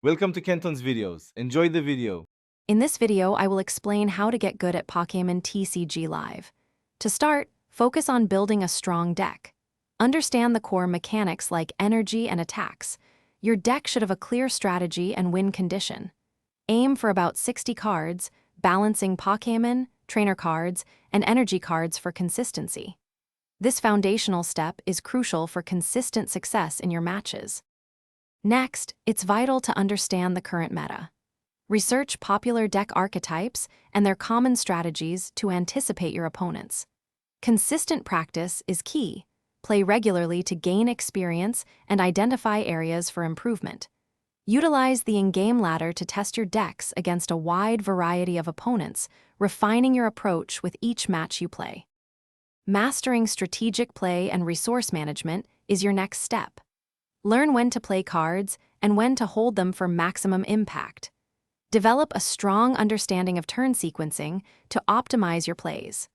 Welcome to Kenton's videos. Enjoy the video. In this video, I will explain how to get good at Pokémon TCG Live. To start, focus on building a strong deck. Understand the core mechanics like energy and attacks. Your deck should have a clear strategy and win condition. Aim for about 60 cards, balancing Pokémon, trainer cards, and energy cards for consistency. This foundational step is crucial for consistent success in your matches. Next, it's vital to understand the current meta. Research popular deck archetypes and their common strategies to anticipate your opponents. Consistent practice is key. Play regularly to gain experience and identify areas for improvement. Utilize the in-game ladder to test your decks against a wide variety of opponents, refining your approach with each match you play. Mastering strategic play and resource management is your next step. Learn when to play cards and when to hold them for maximum impact. Develop a strong understanding of turn sequencing to optimize your plays.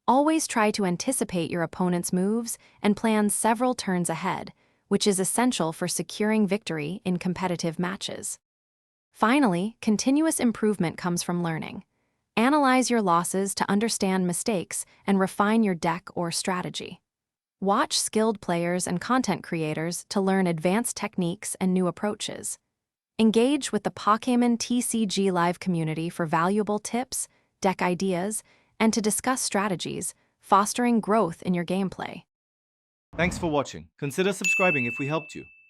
Always try to anticipate your opponent's moves and plan several turns ahead, which is essential for securing victory in competitive matches. Finally, continuous improvement comes from learning. Analyze your losses to understand mistakes and refine your deck or strategy. Watch skilled players and content creators to learn advanced techniques and new approaches. Engage with the Pokémon TCG Live community for valuable tips, deck ideas, and to discuss strategies, fostering growth in your gameplay. Thanks for watching. Consider subscribing if we helped you.